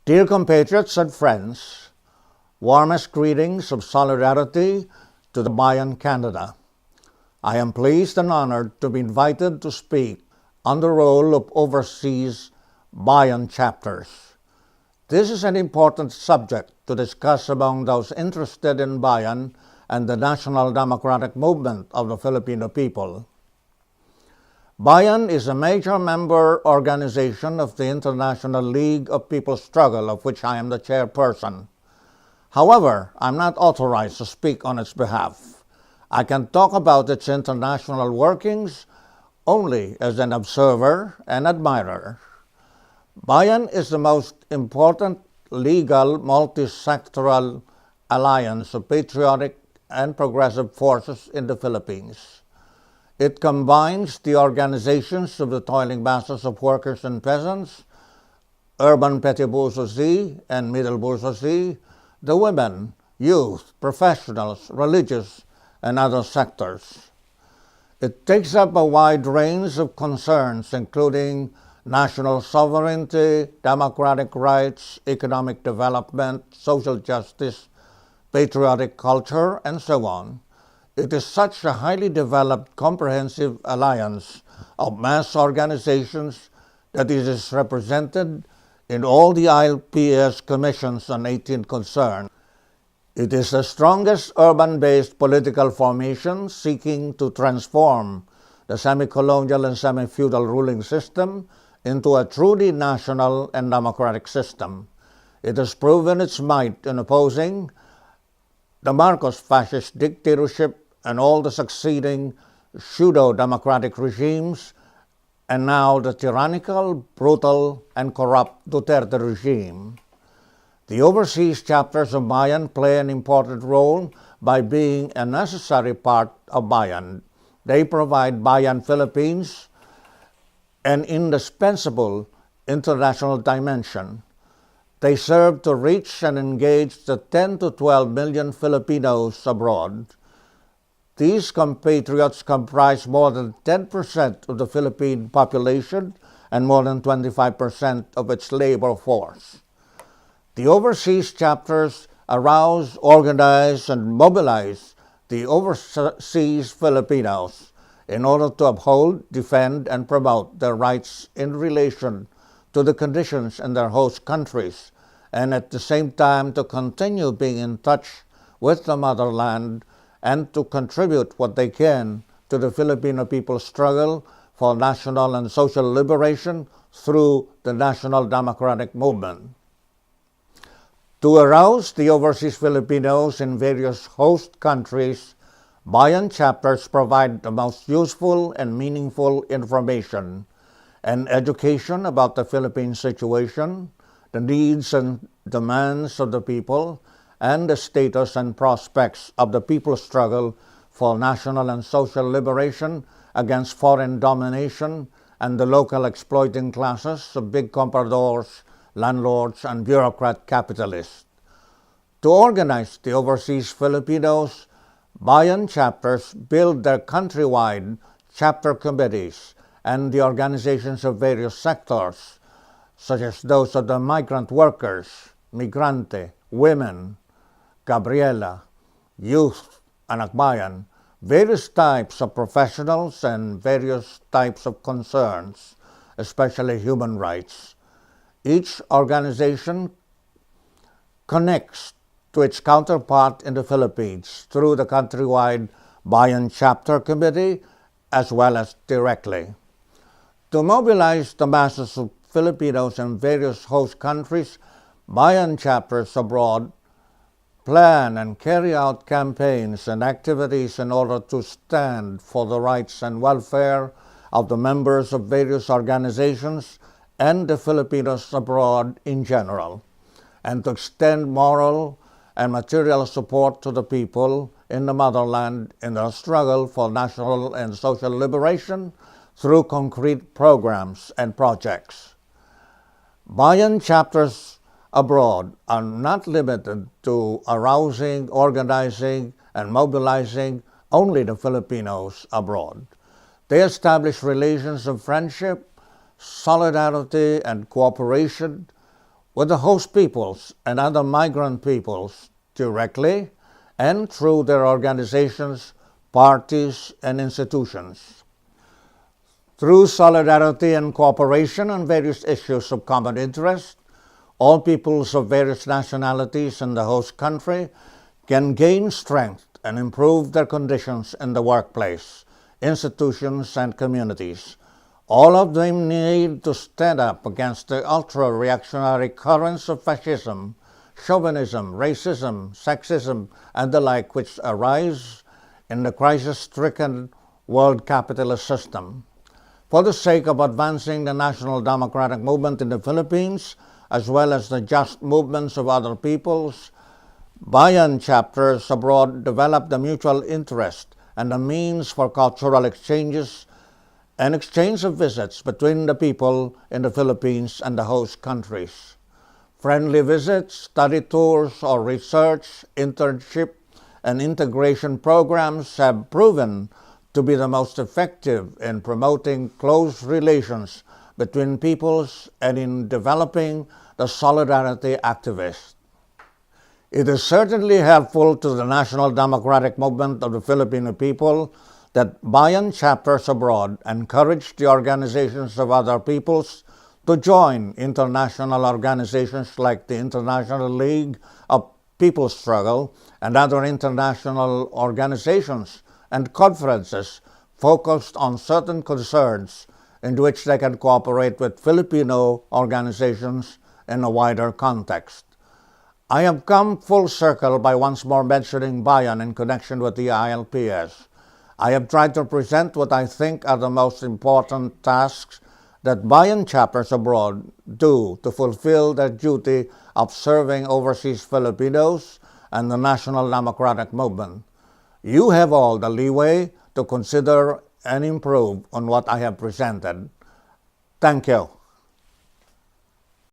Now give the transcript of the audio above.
Dear compatriots and friends, warmest greetings of solidarity to the BAYAN-Canada. I am pleased and honored to be invited to speak on the role of overseas Bayan chapters. This is an important subject to discuss among those interested in Bayan and the national democratic movement of the Filipino people. Bayan is a major member organization of the International League of People's Struggle, of which I am the chairperson. However, I'm not authorized to speak on its behalf. I can talk about its international workings only as an observer and admirer. Bayan is the most important legal multi-sectoral alliance of patriotic and progressive forces in the Philippines. It combines the organizations of the toiling masses of workers and peasants, urban petty bourgeoisie and middle bourgeoisie, the women, youth, professionals, religious, and other sectors. It takes up a wide range of concerns, including national sovereignty, democratic rights, economic development, social justice, patriotic culture, and so on. It is such a highly developed, comprehensive alliance of mass organizations that it is represented in all the ILPS commissions on 18 concerns. It is the strongest urban-based political formation seeking to transform the semi-colonial and semi-feudal ruling system into a truly national and democratic system. It has proven its might in opposing the Marcos fascist dictatorship and all the succeeding pseudo-democratic regimes, and now the tyrannical, brutal, and corrupt Duterte regime. The overseas chapters of Bayan play an important role by being a necessary part of Bayan. They provide Bayan Philippines an indispensable international dimension. They serve to reach and engage the 10 to 12 million Filipinos abroad. These compatriots comprise more than 10% of the Philippine population and more than 25% of its labor force. The overseas chapters arouse, organize, and mobilize the overseas Filipinos in order to uphold, defend, and promote their rights in relation to the conditions in their host countries, and at the same time to continue being in touch with the motherland and to contribute what they can to the Filipino people's struggle for national and social liberation through the national democratic movement. To arouse the overseas Filipinos in various host countries, Bayan chapters provide the most useful and meaningful information and education about the Philippine situation, the needs and demands of the people, and the status and prospects of the people's struggle for national and social liberation against foreign domination and the local exploiting classes of big compradors, landlords, and bureaucrat capitalists. To organize the overseas Filipinos, Bayan chapters build their countrywide chapter committees and the organizations of various sectors, such as those of the migrant workers, migrante, women, Gabriela, youth, anak bayan, various types of professionals and various types of concerns, especially human rights. Each organization connects to its counterpart in the Philippines through the countrywide Bayan Chapter Committee as well as directly. To mobilize the masses of Filipinos in various host countries, Bayan chapters abroad plan and carry out campaigns and activities in order to stand for the rights and welfare of the members of various organizations and the Filipinos abroad in general, and to extend moral and material support to the people in the motherland in their struggle for national and social liberation through concrete programs and projects. Bayan chapters abroad are not limited to arousing, organizing, and mobilizing only the Filipinos abroad. They establish relations of friendship, solidarity, and cooperation with the host peoples and other migrant peoples directly and through their organizations, parties, and institutions. Through solidarity and cooperation on various issues of common interest, all peoples of various nationalities in the host country can gain strength and improve their conditions in the workplace, institutions, and communities. All of them need to stand up against the ultra-reactionary currents of fascism, chauvinism, racism, sexism, and the like which arise in the crisis-stricken world capitalist system. For the sake of advancing the national democratic movement in the Philippines, as well as the just movements of other peoples, Bayan chapters abroad develop the mutual interest and the means for cultural exchanges and exchange of visits between the people in the Philippines and the host countries. Friendly visits, study tours, or research, internship, and integration programs have proven to be the most effective in promoting close relations between peoples and in developing the solidarity activist. It is certainly helpful to the national democratic movement of the Filipino people that Bayan chapters abroad encourage the organizations of other peoples to join international organizations like the International League of People's Struggle and other international organizations and conferences focused on certain concerns in which they can cooperate with Filipino organizations in a wider context. I have come full circle by once more mentioning Bayan in connection with the ILPS. I have tried to present what I think are the most important tasks that Bayan chapters abroad do to fulfill their duty of serving overseas Filipinos and the national democratic movement. You have all the leeway to consider and improve on what I have presented. Thank you.